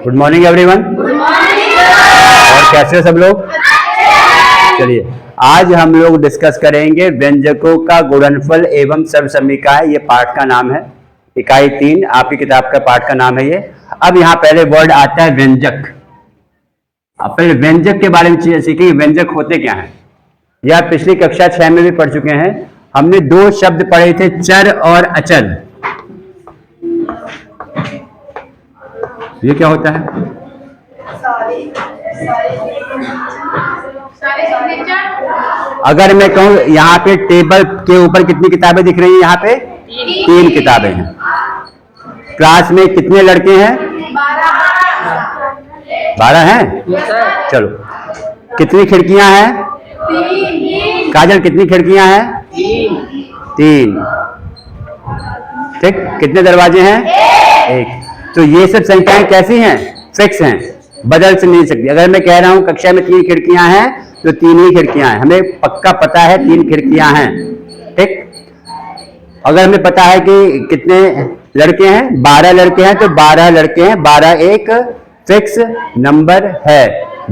Good morning everyone. और कैसे हो सब लोग? चलिए, आज हम लोग डिस्कस करेंगे व्यंजकों का गुणनफल एवं सर्वसमीकाएं। ये पाठ का नाम है, इकाई 3 आपकी किताब का पाठ का नाम है ये। अब यहाँ पहले वर्ड आता है व्यंजक। अब पहले व्यंजक के बारे में सीखेंगे, व्यंजक होते क्या हैं। यह पिछली कक्षा 6 में भी पढ़ चुके हैं। हमने दो शब्द पढ़े थे, चर और अचर। ये क्या होता है? अगर मैं कहूं यहाँ पे टेबल के ऊपर कितनी किताबें दिख रही हैं? यहाँ पे 3 किताबें हैं। क्लास में कितने लड़के हैं? 12 हैं। चलो, कितनी खिड़कियां हैं? काजल, कितनी खिड़कियां हैं? 3। ठीक, कितने दरवाजे हैं? 1। तो ये सब संख्याएं कैसी हैं? फिक्स हैं, बदल से नहीं सकती। अगर मैं कह रहा हूं कक्षा में 3 खिड़कियां हैं तो 3 ही खिड़कियां हैं, हमें पक्का पता है 3 खिड़कियां हैं। ठीक, अगर हमें पता है कि कितने लड़के हैं, 12 लड़के हैं, तो 12 लड़के हैं। 12 एक फिक्स नंबर है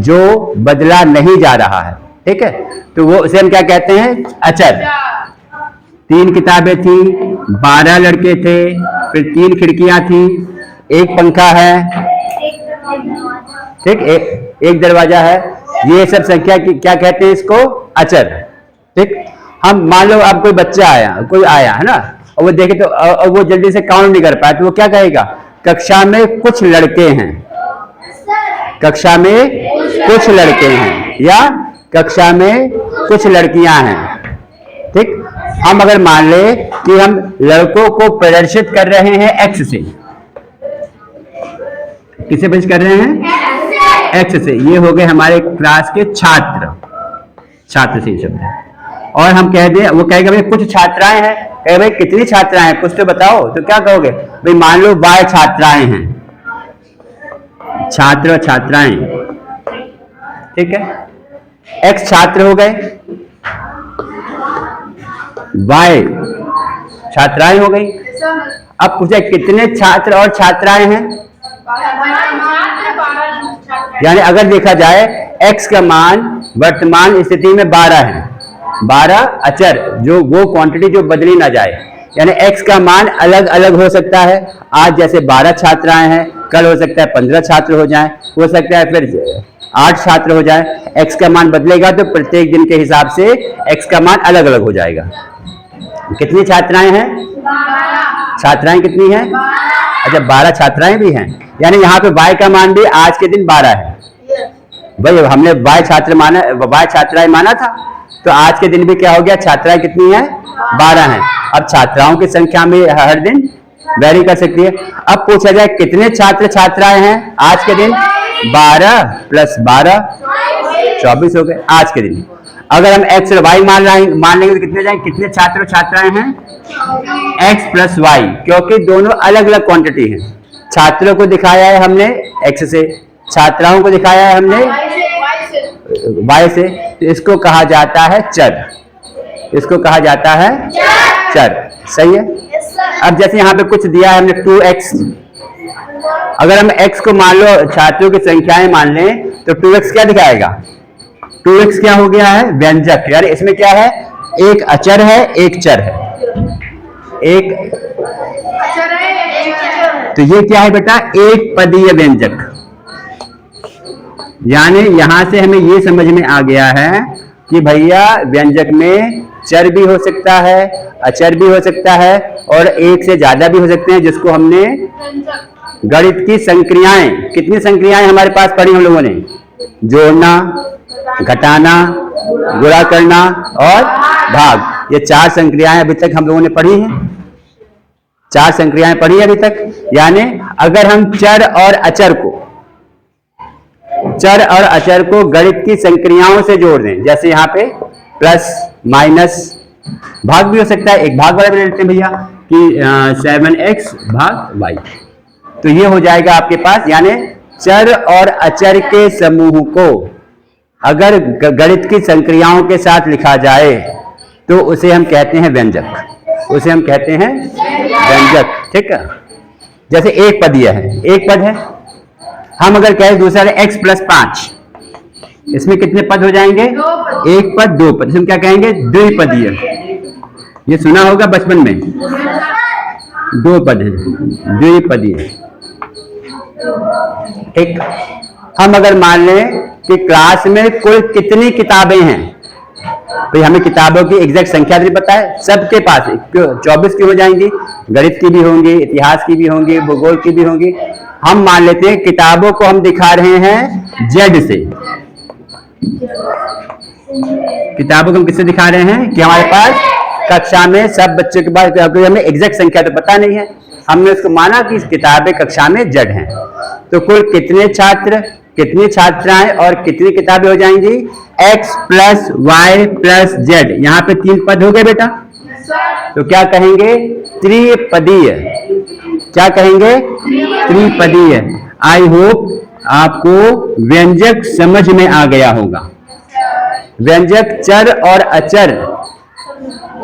जो बदला नहीं जा रहा है। ठीक है, तो वो उसे हम क्या कहते हैं? अचर। 3 किताबें थी, 12 लड़के थे, फिर 3 खिड़कियां थी, एक पंखा है, ठीक, एक दरवाजा है। ये सब संख्या की क्या कहते हैं? इसको अचर। ठीक, हम मान लो अब कोई बच्चा आया, कोई आया है ना, और वो देखे तो वो जल्दी से काउंट नहीं कर पाया, तो वो क्या कहेगा? कक्षा में कुछ लड़के हैं, कक्षा में कुछ लड़के हैं, या कक्षा में कुछ लड़कियां हैं। ठीक, हम अगर मान ले कि हम लड़कों को प्रदर्शित कर रहे हैं एक्स से, किसे प्रदर्शित कर रहे हैं? एक्स से। ये हो गए हमारे क्लास के छात्र, छात्र से शब्द है। और हम कह दें, वो कहेगा भाई कुछ छात्राएं हैं, कहे भाई कितनी छात्राएं हैं, कुछ तो बताओ। तो क्या कहोगे? भाई मान लो y छात्राएं हैं, छात्र और छात्राएं। ठीक है, x छात्र हो गए, y छात्राएं हो गई। अब पूछे कितने छात्र और छात्राएं हैं? यानी अगर देखा जाए x का मान वर्तमान स्थिति में 12 है, 12 अचर, जो वो क्वांटिटी जो बदली ना जाए। यानी x का मान अलग अलग हो सकता है। आज जैसे 12 छात्राएं हैं, कल हो सकता है 15 छात्र हो जाएं, हो सकता है फिर 8 छात्र हो जाए। x का मान बदलेगा तो प्रत्येक दिन के हिसाब से x का मान अलग अलग हो जाएगा। कितनी छात्राएं हैं? छात्राएं कितनी हैं? अच्छा, 12 छात्राएं भी हैं। यानी यहाँ पे y का मान भी आज के दिन 12 है। भाई हमने y छात्र माना, y छात्राएं माना था, तो आज के दिन भी क्या हो गया? छात्राएं कितनी हैं? 12 हैं। अब छात्राओं की संख्या में हर दिन वेरी कर सकती है। अब पूछा जाए कितने छात्र छात्राएं हैं आज के दिन? 12 + 12 24 हो गए आज के दिन। अगर हम x और y मान लेंगे तो कितने जाएंगे? कितने छात्र और छात्राएं हैं? x + y, क्योंकि दोनों अलग अलग क्वांटिटी हैं। छात्रों को दिखाया है हमने x से, छात्राओं को दिखाया है हमने y से। तो इसको कहा जाता है चर, इसको कहा जाता है चर। सही है। अब जैसे यहाँ पे कुछ दिया है हमने 2x, अगर हम x को मान लो छात्रों की संख्याएं मान लें तो 2x क्या दिखाएगा? 2x क्या हो गया है? व्यंजक। यानी इसमें क्या है? एक अचर है, एक चर है। एक तो ये क्या है बेटा? एक पदीय व्यंजक। यानी यहां से हमें ये समझ में आ गया है कि भैया व्यंजक में चर भी हो सकता है, अचर भी हो सकता है, और एक से ज्यादा भी हो सकते हैं, जिसको हमने गणित की संक्रियाएं, कितनी संक्रियाएं हमारे पास पढ़ी हम लोगों ने? जोड़ना, घटाना, गुणा करना और भाग। ये 4 संक्रियाएं अभी तक हम लोगों ने पढ़ी हैं। 4 संक्रियाएं पढ़ी है अभी तक। यानी अगर हम चर और अचर को गणित की संक्रियाओं से जोड़ दें, जैसे यहाँ पे प्लस माइनस, भाग भी हो सकता है, एक भाग वाला भी लेते हैं भैया कि 7x भाग y, तो ये हो जाएगा आपके पास। यानी चर और अचर के समूह को अगर गणित की संक्रियाओं के साथ लिखा जाए तो उसे हम कहते हैं व्यंजक, उसे हम कहते हैं व्यंजक। ठीक है, जैसे एक पदीय है, एक पद है, हम अगर कहें दूसरा x प्लस 5, इसमें कितने पद हो जाएंगे? एक पद, दो पद, इसमें क्या कहेंगे? द्विपदीय। ये सुना होगा बचपन में, दो पद है, द्विपदीय। ठीक। हम अगर मान लें कि क्लास में कुल कितनी किताबें हैं, भाई हमें किताबों की एग्जैक्ट संख्या नहीं पता है, सबके पास 24 की हो जाएंगी, गणित की भी होंगी, इतिहास की भी होंगी, भूगोल की भी होंगी। हम मान लेते हैं किताबों को हम दिखा रहे हैं जेड से। किताबों को हम किससे दिखा रहे हैं कि हमारे पास कक्षा में सब बच्चों के पास, हमें एग्जैक्ट संख्या तो पता नहीं है, हमने उसको माना कि किताबें कक्षा में जेड हैं। तो कुल कितने छात्र, कितनी छात्राएं और कितनी किताबें हो जाएंगी? x plus y plus z. यहाँ पे 3 पद हो गए बेटा, तो क्या कहेंगे? त्रिपदीय। क्या कहेंगे? त्रिपदीय। आई होप आपको व्यंजक समझ में आ गया होगा। व्यंजक चर और अचर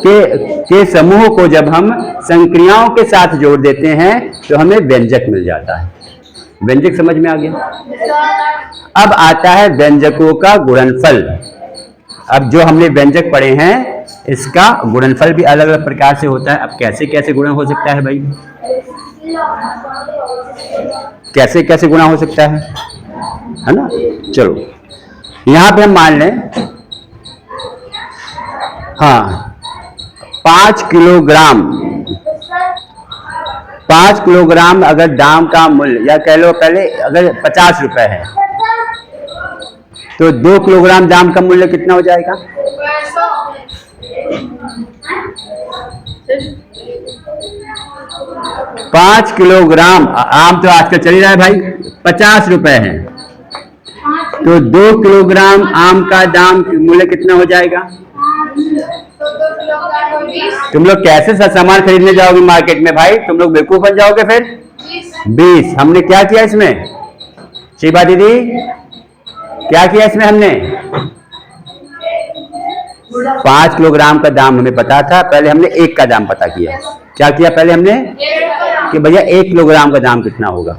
के समूह को जब हम संक्रियाओं के साथ जोड़ देते हैं तो हमें व्यंजक मिल जाता है। व्यंजक समझ में आ गया? अब आता है व्यंजकों का गुणनफल। अब जो हमने व्यंजक पढ़े हैं इसका गुणनफल भी अलग अलग प्रकार से होता है। अब कैसे कैसे गुणन हो सकता है भाई? कैसे कैसे गुणा हो सकता है ना? चलो यहां पे हम मान लें, हाँ 5 किलोग्राम, 5 किलोग्राम अगर दाम का मूल्य, या कह लो पहले अगर 50 रुपए है तो 2 किलोग्राम दाम का मूल्य कितना हो जाएगा? 5 किलोग्राम आम तो आजकल चल ही रहा है भाई, 50 रुपए है, तो 2 किलोग्राम आम का दाम मूल्य कितना हो जाएगा? तुम लोग कैसे सामान खरीदने जाओगे मार्केट में भाई? तुम लोग बेवकूफ बन जाओगे फिर। 20। हमने क्या किया इसमें? शिबा दीदी क्या किया इसमें? हमने 5 किलोग्राम का दाम हमें पता था, पहले हमने 1 का दाम पता किया। क्या किया पहले हमने? कि भैया 1 किलोग्राम का दाम कितना होगा?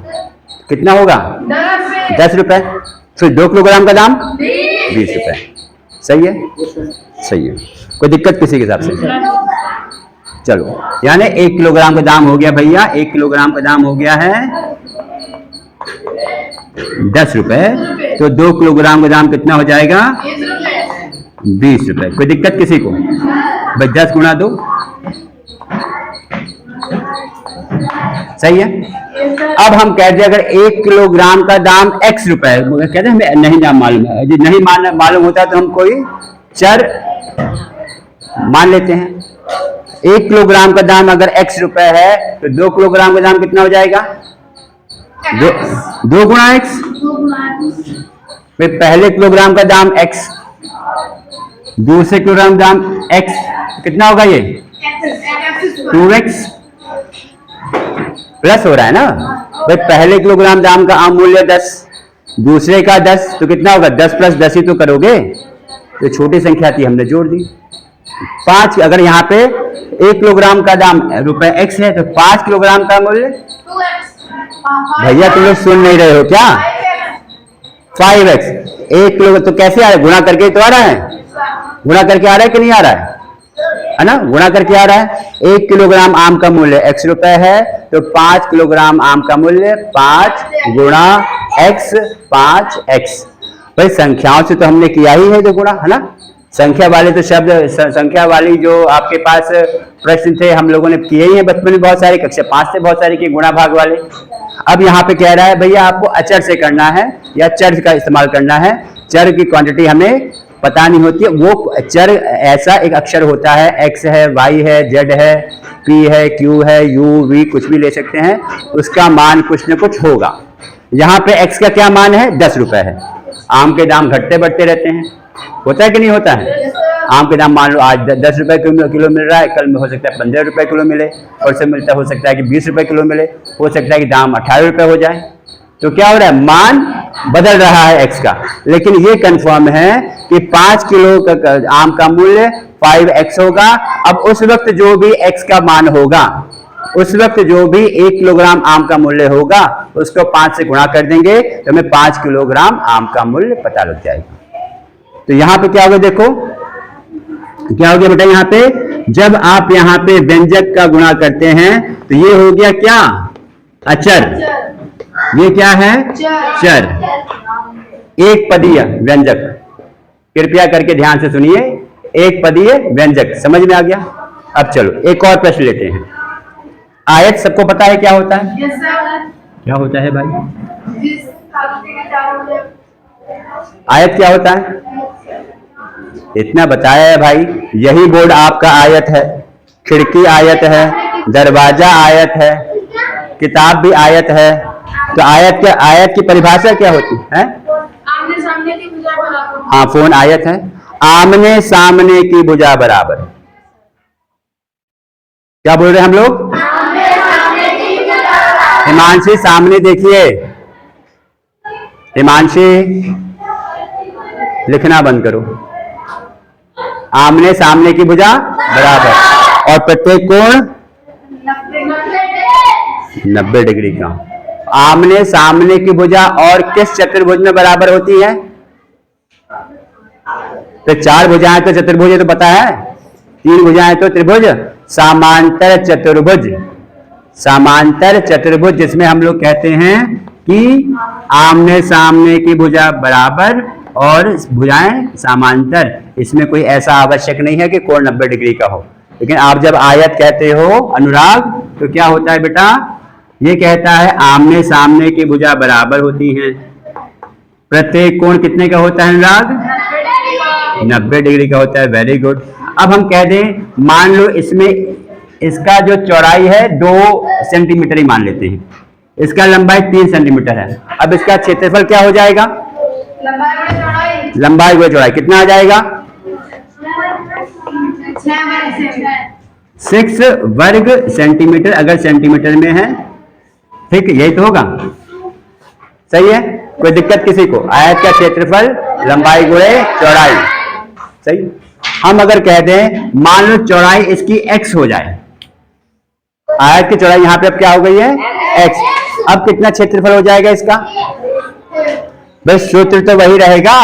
कितना होगा? 10 रुपए। फिर 2 किलोग्राम का दाम 20 रुपए। सही है? सही है। कोई दिक्कत किसी के हिसाब से? चलो यानी 1 किलोग्राम का दाम हो गया भैया, 1 किलोग्राम का दाम हो गया है 10 रुपए, तो 2 किलोग्राम का दाम कितना हो जाएगा? 20 रुपए। कोई दिक्कत किसी को? भाई 10 गुणा 2, सही है। अब हम कहते हैं अगर 1 किलोग्राम का दाम x रुपए है, कहते हैं हमें नहीं दाम मालूम है, यदि नहीं मालूम होता तो हम कोई चर मान लेते हैं। 1 किलोग्राम का दाम अगर x रुपए है तो 2 किलोग्राम का दाम कितना हो जाएगा? 2 गुणा x। फिर पहले किलोग्राम का दाम x, दूसरे किलोग्राम दाम x, कितना होगा ये? 2x प्लस हो रहा है ना भाई। पहले किलोग्राम दाम का आम मूल्य 10, दूसरे का 10, तो कितना होगा? 10 प्लस 10 ही तो करोगे, तो छोटी संख्या थी हमने जोड़ दी 5। अगर यहाँ पे 1 किलोग्राम का दाम रुपए x है तो 5 किलोग्राम का मूल्य 2x। भैया तुम लोग सुन नहीं रहे हो क्या? 5x। 1 किलो तो कैसे आ रहा है? गुणा करके तो आ रहा है, गुणा करके आ रहा है कि नहीं आ रहा है ना? गुणा करके आ रहा है। 1 किलोग्राम आम का मूल्य x रुपए है तो 5 किलोग्राम आम का मूल्य 5 गुणा x, 5x। भाई संख्याओं से तो हमने किया ही है जो गुणा, है ना? संख्या वाले तो शब्द, संख्या वाली जो आपके पास प्रश्न थे हम लोगों ने किए ही हैं बचपन में, बहुत सारे, कक्षा 5 से बहुत सारे किए गुणा भाग वाले। अब यहाँ पे कह रहा है भैया आपको अचर से करना है या चर का इस्तेमाल करना है। चर की क्वांटिटी हमें पता नहीं होती है, वो चर ऐसा एक अक्षर होता है, x है, y है, z है, p है, q है, u, v कुछ भी ले सकते हैं, उसका मान कुछ न कुछ होगा। यहाँ पे x का क्या मान है? 10 रुपए है। आम के दाम घटते बढ़ते रहते हैं, होता है कि नहीं होता है? आम के दाम मान लो आज 10 रुपए किलो मिल रहा है, कल में हो सकता है 15 रुपए किलो मिले, और से मिलता हो सकता है कि 20 रुपए किलो मिले, हो सकता है कि दाम 18 रुपए हो जाए। तो क्या हो रहा है? मान बदल रहा है x का, लेकिन ये कंफर्म है कि 5 किलो का आम का मूल्य 5x होगा। अब उस वक्त जो भी x का मान होगा, उस वक्त जो भी 1 किलोग्राम आम का मूल्य होगा उसको 5 से गुणा कर देंगे तो हमें 5 किलोग्राम आम का मूल्य पता लग जाएगा। तो यहां पे क्या होगा, देखो क्या हो गया बेटा, यहाँ पे जब आप यहाँ पे व्यंजक का गुणा करते हैं तो ये हो गया क्या, अचर। ये क्या है, चर। एक पदीय व्यंजक, कृपया करके ध्यान से सुनिए, एक पदीय व्यंजक समझ में आ गया। अब चलो एक और प्रश्न लेते हैं। आयत सबको पता है क्या होता है? क्या होता है भाई? आयत क्या होता है? इतना बताया है भाई। यही बोर्ड आपका आयत है, खिड़की आयत है, दरवाजा आयत है, किताब भी आयत है। तो आयत की परिभाषा क्या होती है? आमने सामने की भुजा बराबर। हाँ, फोन आयत है। आमने सामने की भुजा बराबर। क्या बोल रहे हैं हम लोग? हिमांशी सामने देखिए, हिमांशी लिखना बंद करो। आमने सामने की भुजा बराबर और प्रत्येक कोण 90 डिग्री का। आमने सामने की भुजा और किस चतुर्भुज में बराबर होती है? तो 4 भुजाएं तो चतुर्भुज तो पता है, 3 भुजाएं तो त्रिभुज, समांतर चतुर्भुज। समांतर चतुर्भुज जिसमें हम लोग कहते हैं कि आमने सामने की भुजा बराबर और भुजाएं समांतर। इसमें कोई ऐसा आवश्यक नहीं है कि कोण 90 डिग्री का हो। लेकिन आप जब आयत कहते हो अनुराग तो क्या होता है बेटा? ये कहता है आमने सामने की भुजा बराबर होती हैं। प्रत्येक कोण कितने का होता है अनुराग? 90 डिग्री का होता है। Very good. अब हम कह दें, मान लो इसमें इसका जो चौड़ाई है 2 सेंटीमीटर ही मान लेते हैं, इसका लंबाई 3 सेंटीमीटर है। अब इसका क्षेत्रफल क्या हो जाएगा? लंबाई गुणा चौड़ाई कितना आ जाएगा? 6 वर्ग सेंटीमीटर, अगर सेंटीमीटर में है। ठीक, यही तो होगा। सही है, कोई दिक्कत किसी को? आयत का क्षेत्रफल लंबाई गुणे चौड़ाई। सही। हम अगर कह दें मान लो चौड़ाई इसकी x हो जाए, आयत की चौड़ाई यहां पे अब क्या हो गई है? x। अब कितना क्षेत्रफल हो जाएगा इसका? बस सूत्र तो वही रहेगा,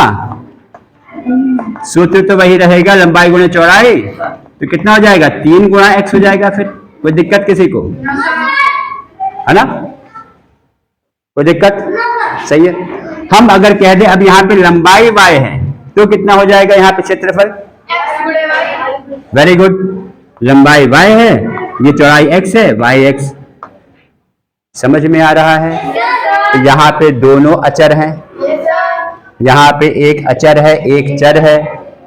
सूत्र तो वही रहेगा, लंबाई गुणे चौड़ाई। तो कितना हो जाएगा? 3 गुणा x हो जाएगा। फिर कोई दिक्कत किसी को? है ना, कोई दिक्कत? सही है। हम अगर कह दें अब यहाँ पे लंबाई y है तो कितना हो जाएगा यहाँ पे क्षेत्रफल? Very good. लंबाई y है, ये चौड़ाई x है, yx। समझ में आ रहा है? तो यहाँ पे दोनों अचर हैं, यहाँ पे एक अचर है एक चर है,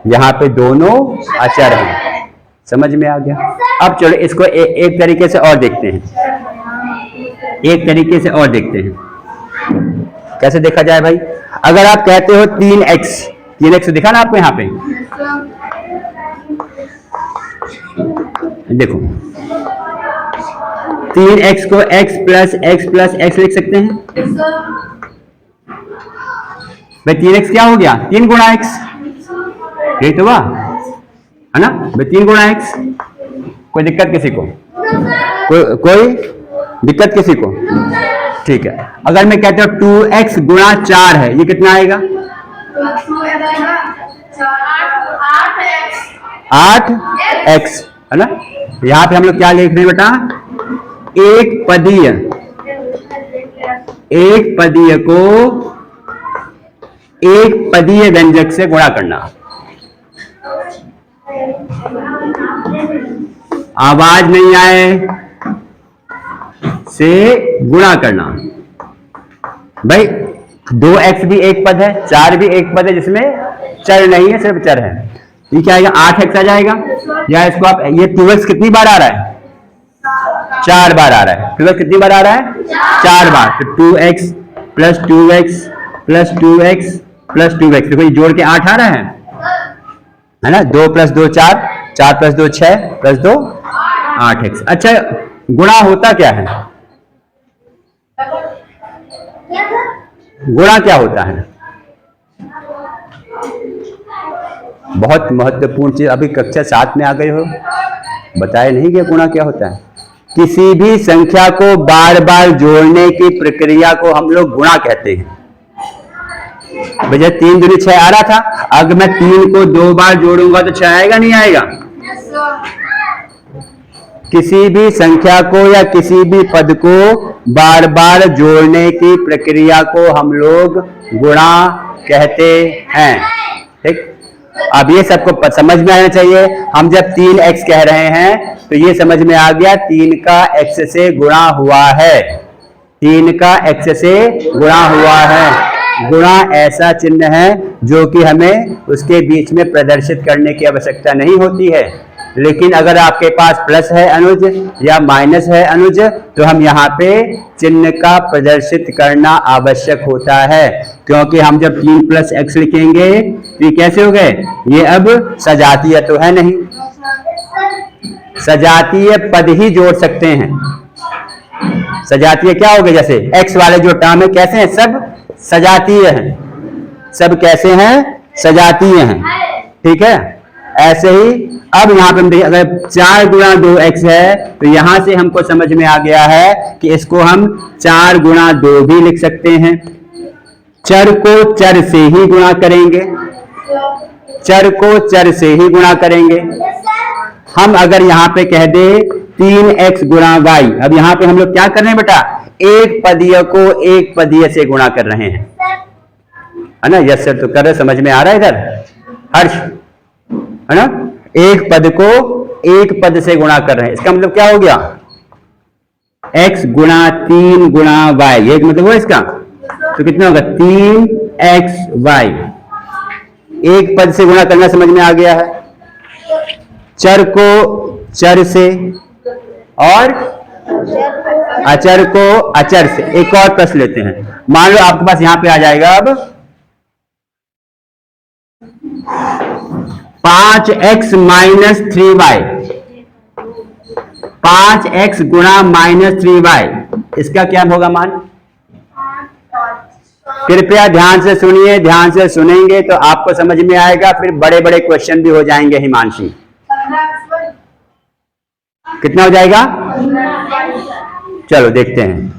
यहाँ पे दोनों अचर हैं। समझ में आ गया? अब चलो इसको एक तरीके से और देखते हैं, एक तरीके से और देखते हैं। कैसे देखा जाए भाई? अगर आप कहते हो 3x दिखा ना आपको यहाँ पे, देखो 3x को x प्लस x लिख सकते हैं भाई। 3x क्या हो गया? 3 गुणा x, यही तो हुआ है ना भाई, 3 गुणा x। कोई दिक्कत किसी को? कोई दिक्कत किसी को? ठीक है। अगर मैं कहता हूं 2x गुणा 4 है, ये कितना आएगा? 8x है ना। यहां पे हम लोग क्या लिख रहे हैं बेटा? एक पदीय को एक पदीय व्यंजक से गुणा करना। आवाज नहीं आए से गुणा करना भाई। 2x भी एक पद है, 4 भी एक पद है जिसमें चर नहीं है, सिर्फ चर है। ये क्या आएगा? 8x आ जाएगा। या इसको आप, ये 2x कितनी बार आ रहा है? 4 बार आ रहा है। 2x कितनी बार आ रहा है? 4 बार। तो 2x plus 2x plus 2x plus 2x, देखो ये जोड़ के 8 आ रहा है ना। 2 प्लस 2 4, 4 प्लस 2 6 प्लस 2 8x। अच्छा, गुणा होता क्या है? गुणा क्या होता है? बहुत महत्वपूर्ण चीज। अभी कक्षा 7 में आ गए हो, बताए नहीं कि गुणा क्या होता है। किसी भी संख्या को बार बार जोड़ने की प्रक्रिया को हम लोग गुणा कहते हैं। भैया 3 दूनी 6 आ रहा था, अगर मैं 3 को 2 बार जोड़ूंगा तो 6 आएगा नहीं आएगा? किसी भी संख्या को या किसी भी पद को बार बार जोड़ने की प्रक्रिया को हम लोग गुणा कहते हैं। ठीक, अब ये सबको समझ में आना चाहिए। हम जब 3x कह रहे हैं तो ये समझ में आ गया 3 का x से गुणा हुआ है, 3 का x से गुणा हुआ है। गुणा ऐसा चिन्ह है जो कि हमें उसके बीच में प्रदर्शित करने की आवश्यकता नहीं होती है, लेकिन अगर आपके पास प्लस है अनुज या माइनस है अनुज तो हम यहाँ पे चिन्ह का प्रदर्शित करना आवश्यक होता है, क्योंकि हम जब 3 + x लिखेंगे तो ये कैसे हो गए? ये अब सजातीय तो है नहीं, सजातीय पद ही जोड़ सकते हैं। सजातीय क्या हो गए? जैसे x वाले जो टर्म है कैसे हैं? सब सजातीय हैं। सब कैसे हैं? सजातीय हैं। ठीक है, ऐसे ही अब यहाँ पे हम देखिए, अगर 4 × 2x है तो यहां से हमको समझ में आ गया है कि इसको हम 4 × 2 भी लिख सकते हैं। चर को चर से ही गुणा करेंगे, चर को चर से ही गुणा करेंगे। हम अगर यहाँ पे कह दे 3x × y, अब यहाँ पे हम लोग क्या कर रहे हैं बेटा? एक पदीय को एक पदीय से गुणा कर रहे हैं, है ना? यस सर, तो कर रहे, समझ में आ रहा है इधर हर्ष, है ना? एक पद को एक पद से गुणा कर रहे हैं, इसका मतलब क्या हो गया? x × 3 × y, एक मतलब हुआ इसका, तो कितना होगा? 3xy। एक पद से गुणा करना समझ में आ गया है। चर को चर से और अचर को अचर से। एक और प्रश्न लेते हैं। मान लो आपके पास यहां पे आ जाएगा अब 5x - 3y, 5x × -3y, इसका क्या होगा मान? कृपया ध्यान से सुनिए, ध्यान से सुनेंगे तो आपको समझ में आएगा, फिर बड़े बड़े क्वेश्चन भी हो जाएंगे। हिमांशी, कितना हो जाएगा? चलो देखते हैं।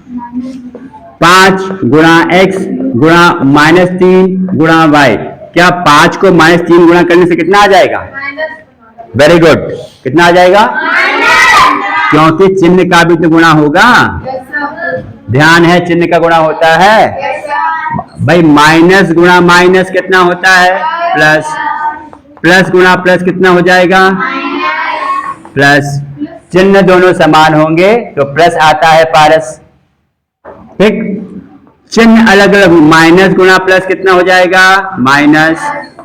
5 × x × -3 × y, क्या 5 को -3 गुणा करने से कितना आ जाएगा? वेरी गुड, कितना आ जाएगा? क्योंकि चिन्ह का भी तो गुणा होगा। ध्यान है, चिन्ह का गुणा होता है भाई। माइनस गुणा माइनस कितना होता है? प्लस। प्लस गुणा प्लस कितना हो जाएगा? प्लस। चिन्ह दोनों समान होंगे तो प्लस आता है पारस। ठीक, चिन्ह अलग अलग, माइनस गुणा प्लस कितना हो जाएगा? माइनस।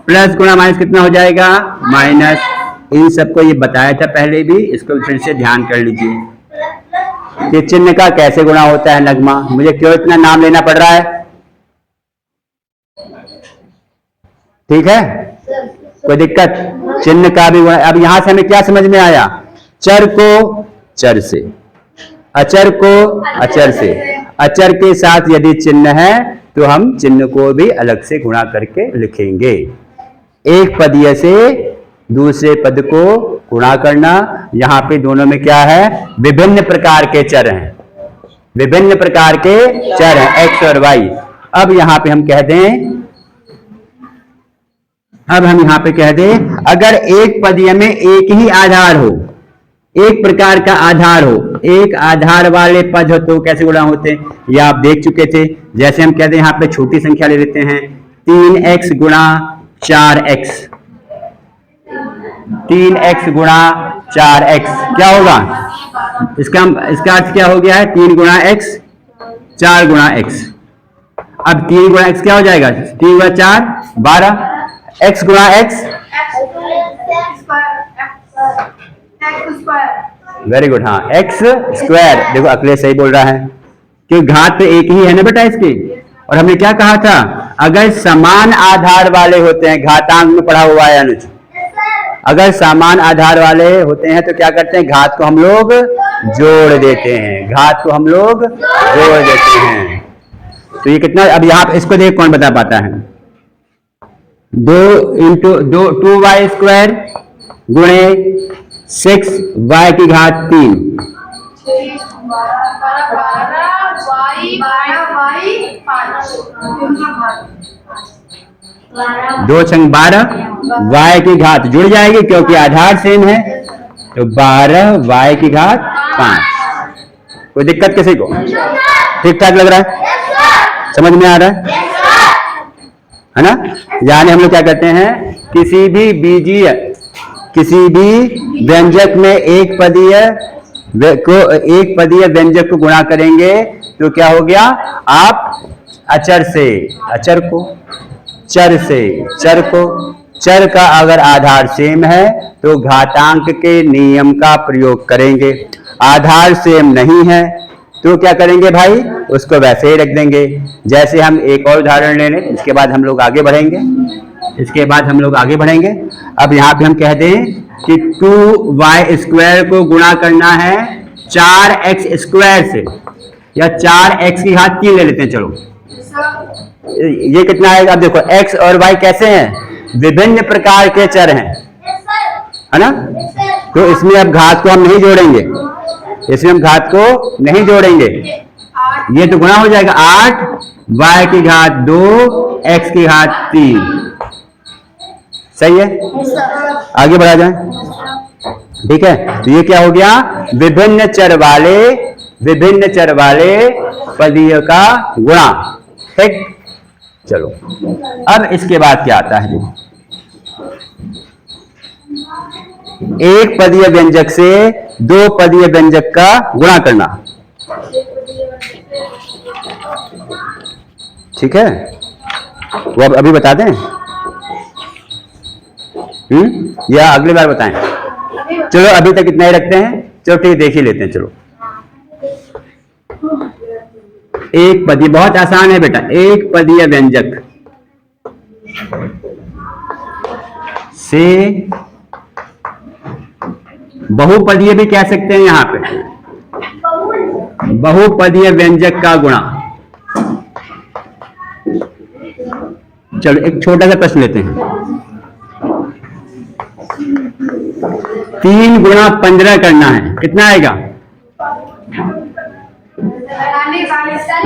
प्लस गुणा माइनस कितना हो जाएगा? माइनस। इन सबको ये बताया था पहले भी, इसको फिर से ध्यान कर लीजिए कि चिन्ह का कैसे गुणा होता है। नगमा, मुझे क्यों इतना नाम लेना पड़ रहा है? ठीक है, कोई दिक्कत? चिन्ह का भी गुणा। अब यहां से हमें क्या समझ में आया? चर को चर से, अचर को अचर से। अचर के साथ यदि चिन्ह है तो हम चिन्ह को भी अलग से गुणा करके लिखेंगे। एक पदीय से दूसरे पद को गुणा करना। यहां पे दोनों में क्या है? विभिन्न प्रकार के चर हैं, विभिन्न प्रकार के चर हैं x और y। अब यहां पे हम कह दें, अब हम यहां पे कह दें अगर एक पदीय में एक ही आधार हो, एक प्रकार का आधार हो, एक आधार वाले पद हो तो कैसे गुणा होते हैं ये आप देख चुके थे। जैसे हम कहते हैं यहां पे छोटी संख्या ले लेते हैं, 3x × 4x, 3x × 4x क्या होगा? इसका अर्थ क्या हो गया है? 3 × x 4 × x। अब 3 × x क्या हो जाएगा? 3 × 4 12, x × x वेरी गुड, हाँ x²। देखो अखिलेश सही बोल रहा है, क्योंकि घात तो एक ही है ना बेटा इसकी। और हमने क्या कहा था? अगर समान आधार वाले होते हैं, घातांक में पढ़ा हुआ है अनुज, अगर समान आधार वाले होते हैं तो क्या करते हैं? घात को हम लोग जोड़ देते हैं, घात को हम लोग जोड़ देते हैं। तो ये कितना? अब यहाँ इसको देख कौन बता पाता है? 2y² गुणे 6y की घात 3, दो छंग 12, y की घात जुड़ जाएगी क्योंकि आधार सेम है, तो 12 y की घात 5। कोई दिक्कत किसी को? ठीक ठाक लग रहा है? समझ में आ रहा है ना? यानी हम लोग क्या करते हैं, किसी भी बीजीय, किसी भी व्यंजक में एक पदीय व्यंजक को गुणा करेंगे तो क्या हो गया, आप अचर से अचर को, चर से चर को, चर का अगर आधार सेम है तो घातांक के नियम का प्रयोग करेंगे। आधार सेम नहीं है तो क्या करेंगे भाई, उसको वैसे ही रख देंगे। जैसे हम एक और उदाहरण ले लें, इसके बाद हम लोग आगे बढ़ेंगे। अब यहाँ पे हम कह दें कि 2y² को गुणा करना है 4x² से, या 4x की घात 3 ले लेते हैं। चलो ये कितना आएगा? अब देखो x और y कैसे हैं, विभिन्न प्रकार के चर हैं, है ना? तो इसमें अब घात को हम नहीं जोड़ेंगे, ये तो गुणा हो जाएगा 8, y की घात 2, x की घात 3। सही है? आगे बढ़ा जाए। ठीक है, तो ये क्या हो गया, विभिन्न चर वाले पदीय का गुणा। ठीक, चलो अब इसके बाद क्या आता है, एक पदीय व्यंजक से दो पदीय व्यंजक का गुणा करना। ठीक है, वो अब अभी बता दें या अगली बार बताएं? चलो अभी तक इतना ही रखते हैं। चलो ठीक, देख ही लेते हैं। चलो एक पदीय, बहुत आसान है बेटा, एक पदीय व्यंजक से बहुपदीय भी कह सकते हैं, यहां पे बहुपदीय व्यंजक का गुणा। चलो एक छोटा सा प्रश्न लेते हैं, 3 गुणा 15 करना है, कितना आएगा?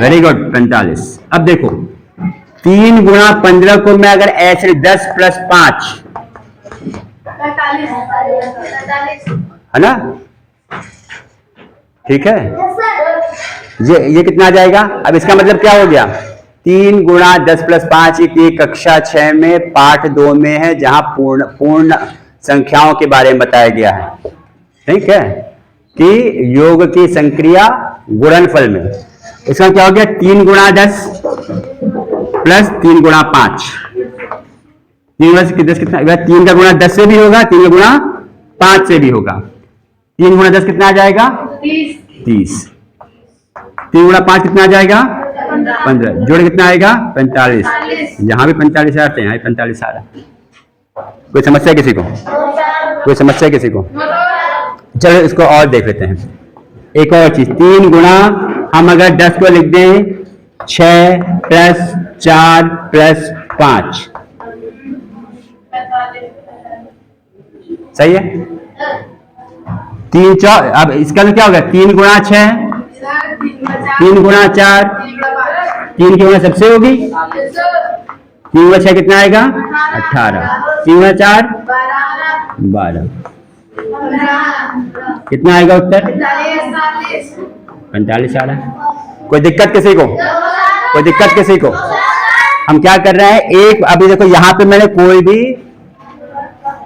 Very good, 45। अब देखो 3 गुणा 15 को मैं अगर ऐसे 10 + 5, है ना? ठीक है, ये कितना आ जाएगा? अब इसका मतलब क्या हो गया, 3 गुणा 10 + 5 ये कक्षा 6 में पाठ 2 में है, जहां पूर्ण संख्याओं के बारे में बताया गया है। ठीक है, कि योग की संक्रिया गुणनफल में। इसका क्या हो गया, 3 गुणा 10 प्लस 3 गुणा 5। 3 गुणा 10 कितना? 3 का गुणा 10 से भी होगा, 3 का गुणा 5 से भी होगा। 3 गुणा 10 कितना आ जाएगा? 30। 3 गुणा 5 कितना आ जाएगा? 15। जोड़ कितना आएगा? 45। यहाँ भी 45 आते हैं, यहाँ भी 45 आ रहा है। कोई समस्या किसी को? चलो इसको और देख लेते हैं। एक और चीज, 3 गुणा हम अगर 10 को लिख दें 6 + 4 + 5, सही है? 3 4, अब इसका क्या होगा, 3 गुणा 6, 3 गुणा 4, 3 की गुणा सबसे होगी, 3 गुणा 6 कितना आएगा? 18। 3 गुणा 4 12। कितना आएगा उत्तर? 45 आ रहा है। कोई दिक्कत किसी को? हम क्या कर रहे हैं, एक अभी देखो यहाँ पे मैंने कोई भी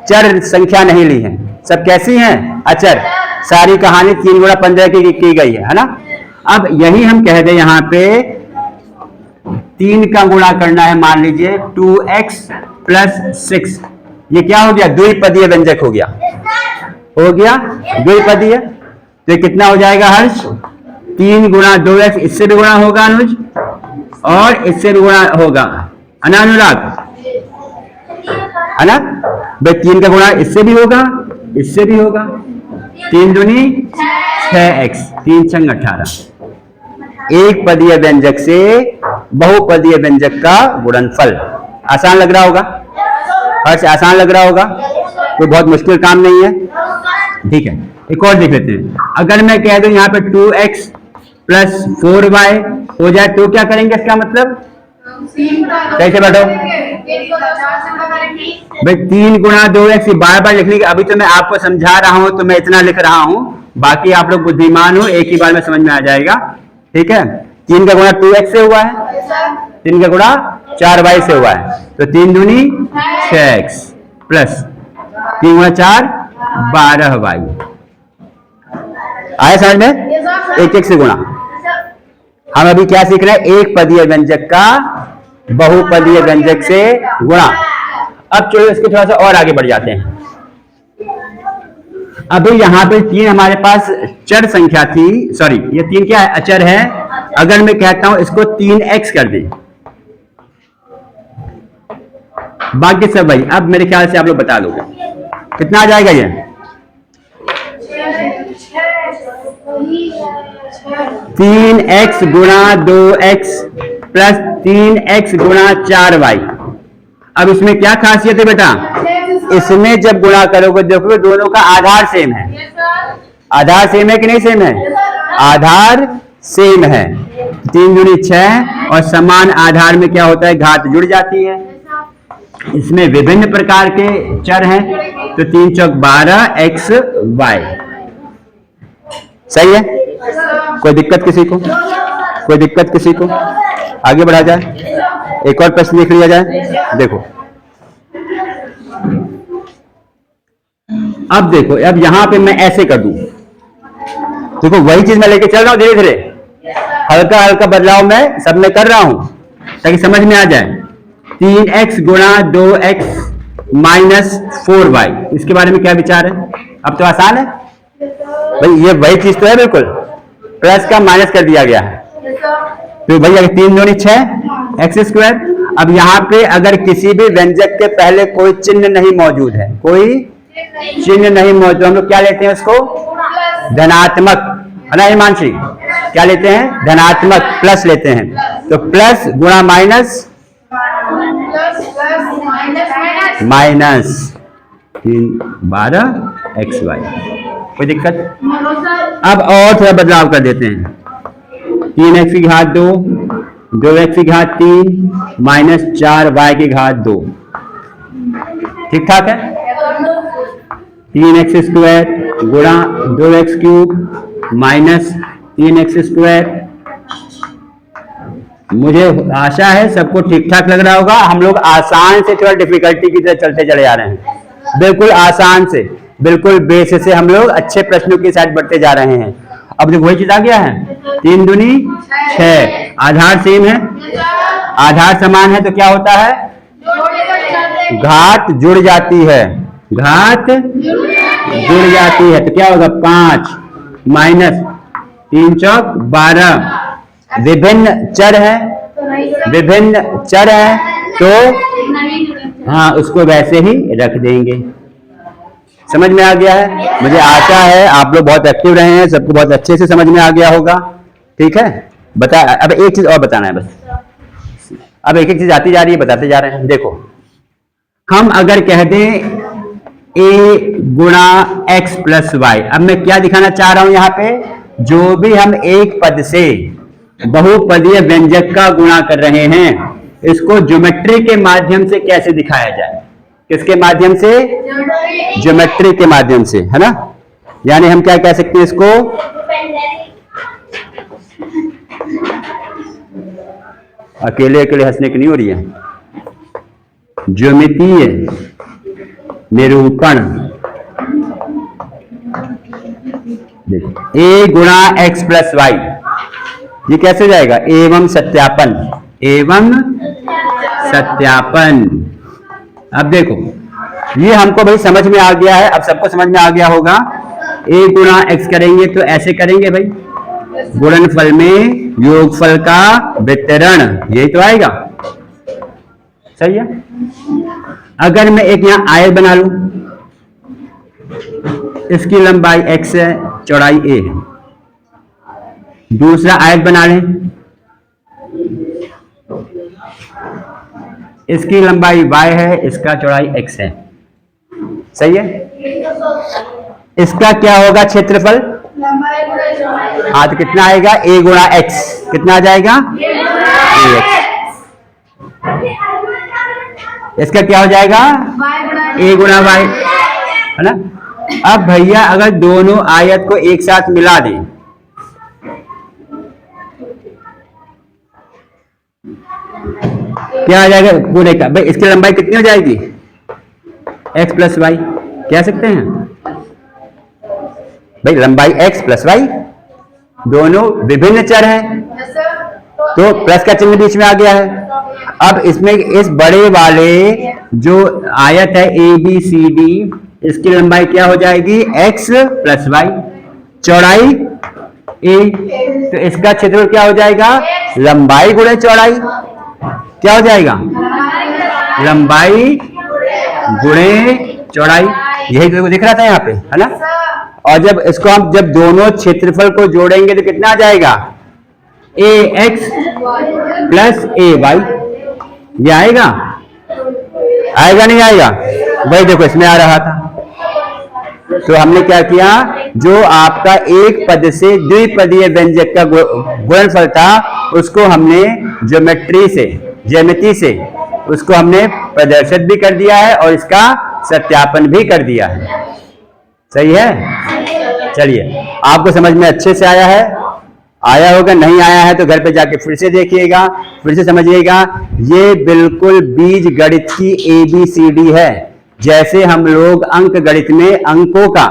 चर संख्या नहीं ली है, सब कैसी हैं? अचर। सारी कहानी 3 गुणा 15 की गई है ना? अब यही हम कह दें, यहाँ पे 3 का गुणा करना है, मान लीजिए 2x + 6। ये क्या हो गया? द्विपदीय व्यंजक हो गया द्विपदीय। तो ये कितना हो जाएगा हर्ष? 3 गुणा 2x, इससे भी गुणा होगा अनुज, और इससे भी गुणा होगा, अनुराग, है ना? भाई 3 का गुणा इससे भी होगा, इससे भी होगा। 3 दूनी 6x, 3 छंग 18। एक पदीय व्यंजक से बहुपदीय व्यंजक का गुणनफल। आसान लग रहा होगा? हर्ष, आसान लग रहा होगा? कोई बहुत मुश्किल काम नहीं है। ठीक है, एक और देख लेते हैं। अगर मैं कह दूं यहाँ पे 2x प्लस 4y हो जाए तो क्या करेंगे, इसका मतलब कैसे बैठो भाई, 3 गुणा 2x बार बार लिखने की, अभी तो मैं आपको समझा रहा हूं तो मैं इतना लिख रहा हूं, बाकी आप लोग बुद्धिमान हो, एक ही बार में समझ में आ जाएगा। ठीक है, 3 का गुणा 2x से हुआ है, 3 का गुणा 4y से हुआ है, तो 3 दूनी 6x प्लस 3 गुणा 4 12y। आया समझ में? एक एक से गुणा। हम अभी क्या सीख रहे हैं, एक पदीय व्यंजक का बहुपदीय व्यंजक से गुणा। अब चलो इसके थोड़ा सा और आगे बढ़ जाते हैं। अभी यहां पे 3 हमारे पास चर संख्या थी, सॉरी ये 3 क्या है, अचर है। अगर मैं कहता हूं इसको 3x कर दें, बाकी सब भाई, अब मेरे ख्याल से आप लोग बता दोगे कितना आ जाएगा ये, 3x गुणा 2x प्लस 3x गुणा 4y। अब इसमें क्या खासियत है बेटा, इसमें जब गुणा करोगे देखोगे दोनों का आधार सेम है। आधार सेम है कि नहीं सेम है, आधार सेम है। 3 दूनी 6 और समान आधार में क्या होता है, घात जुड़ जाती है। इसमें विभिन्न प्रकार के चर हैं, तो 3 चौक 12 x y। सही है, कोई दिक्कत किसी को, कोई दिक्कत किसी को, आगे बढ़ा जाए, एक और प्रश्न देख लिया जाए। देखो अब देखो, अब यहां पे मैं ऐसे कर दूं, देखो वही चीज मैं लेके चल रहा हूं, धीरे धीरे हल्का हल्का बदलाव मैं सब में कर रहा हूं ताकि समझ में आ जाए। 3x गुणा 2x माइनस 4y, इसके बारे में क्या विचार है? अब तो आसान है भाई, ये वही चीज तो है, बिल्कुल प्लस का माइनस कर दिया गया है। तो भैया 3 दूनी 6 एक्स स्क्वायर। अब यहाँ पे अगर किसी भी व्यंजक के पहले कोई चिन्ह नहीं मौजूद है, कोई चिन्ह नहीं मौजूद, हम लोग क्या लेते हैं उसको, धनात्मक, है ना हिमांशी, क्या लेते हैं, धनात्मक, प्लस लेते हैं। तो प्लस गुणा माइनस, माइनस 3 12 एक्स वाई। कोई दिक्कत? अब और थोड़ा बदलाव कर देते हैं, 3x की घात 2, 2x की घात 3 माइनस 4y की घात 2। ठीक ठाक है। 3x स्क्वायर गुणा 2x cube minus 3x square. मुझे आशा है सबको ठीक ठाक लग रहा होगा। हम लोग आसान से थोड़ा डिफिकल्टी की तरफ चलते चले जा रहे हैं, बिल्कुल आसान से, बिल्कुल बेस से हम लोग अच्छे प्रश्नों की साइड बढ़ते जा रहे हैं। अब जो वही चीज आ गया है, 3 दूनी 6, आधार सेम है, आधार समान है, तो क्या होता है, घात जुड़ जाती है, घात जुड़ जाती है। तो क्या होगा, 5 माइनस 3 चौक 12। विभिन्न चर है, विभिन्न चर है, तो हाँ उसको वैसे ही रख देंगे। समझ में आ गया है? मुझे आशा है आप लोग बहुत एक्टिव रहे हैं, सबको बहुत अच्छे से समझ में आ गया होगा। ठीक है, बता, अब एक चीज और बताना है बस, अब एक एक चीज आती जा रही है, बताते जा रहे हैं। देखो हम अगर कह दें a गुणा एक्स प्लस वाई, अब मैं क्या दिखाना चाह रहा हूं यहाँ पे, जो भी हम एक पद से बहुपदीय व्यंजक का गुणा कर रहे हैं, इसको ज्योमेट्री के माध्यम से कैसे दिखाया जाए, किसके माध्यम से, ज्योमेट्री के माध्यम से, है ना। यानी हम क्या कह सकते हैं इसको, अकेले अकेले हंसने की नहीं हो रही है, ज्योमितीय निरूपण। देखो a गुणा एक्स प्लस वाई, ये कैसे जाएगा, एवं सत्यापन, एवं सत्यापन। अब देखो ये हमको भाई समझ में आ गया है, अब सबको समझ में आ गया होगा। a गुणा एक्स करेंगे तो ऐसे करेंगे भाई, गुणनफल में योगफल का वितरण, यही तो आएगा, सही है। अगर मैं एक यहां आयत बना लूं, इसकी लंबाई x है, चौड़ाई a है, दूसरा आयत बना लें, इसकी लंबाई y है, इसका चौड़ाई x है, सही है। इसका क्या होगा क्षेत्रफल? हाँ, तो कितना आएगा? a गुणा x। कितना आ जाएगा? ax। इसका क्या हो जाएगा? a गुणा y, है ना। अब भैया अगर दोनों आयत को एक साथ मिला दें, क्या आ जाएगा पूरे का? भाई इसकी लंबाई कितनी हो जाएगी? x plus y. कह सकते हैं भाई लंबाई x प्लस वाई, दोनों विभिन्न चर हैं, तो प्लस का चिन्ह बीच में आ गया है। अब इसमें इस बड़े वाले जो आयत है ए बी सी डी, इसकी लंबाई क्या हो जाएगी? x प्लस वाई, चौड़ाई a, तो इसका क्षेत्रफल क्या हो जाएगा? लंबाई गुणे चौड़ाई। क्या हो जाएगा? लंबाई गुणे चौड़ाई। यही तो दिख रहा था यहाँ पे, है ना। और जब इसको हम जब दोनों क्षेत्रफल को जोड़ेंगे तो कितना आ जाएगा? ए एक्स प्लस ए वाई। ये आएगा? आएगा नहीं आएगा? भाई देखो इसमें आ रहा था, तो हमने क्या किया, जो आपका एक पद से द्विपदीय व्यंजक का गुणनफल था उसको हमने ज्यामिति से उसको हमने प्रदर्शित भी कर दिया है और इसका सत्यापन भी कर दिया है। सही है? चलिए, आपको समझ में अच्छे से आया है? आया होगा, नहीं आया है तो घर पे जाके फिर से देखिएगा, फिर से समझिएगा। ये बिल्कुल बीज गणित की ABCD है। जैसे हम लोग अंक गणित में अंकों का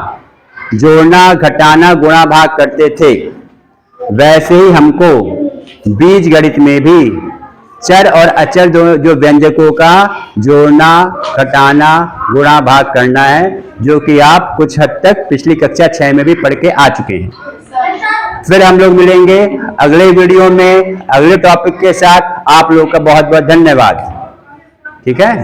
जोड़ना, घटाना, गुणा, भाग करते थे, वैसे ही हमको बीज गणित में भी चर और अचर जो व्यंजकों का जोड़ना, घटाना, गुणा, भाग करना है, जो कि आप कुछ हद तक पिछली कक्षा 6 में भी पढ़ के आ चुके हैं। फिर हम लोग मिलेंगे अगले वीडियो में अगले टॉपिक के साथ। आप लोग का बहुत बहुत धन्यवाद। ठीक है।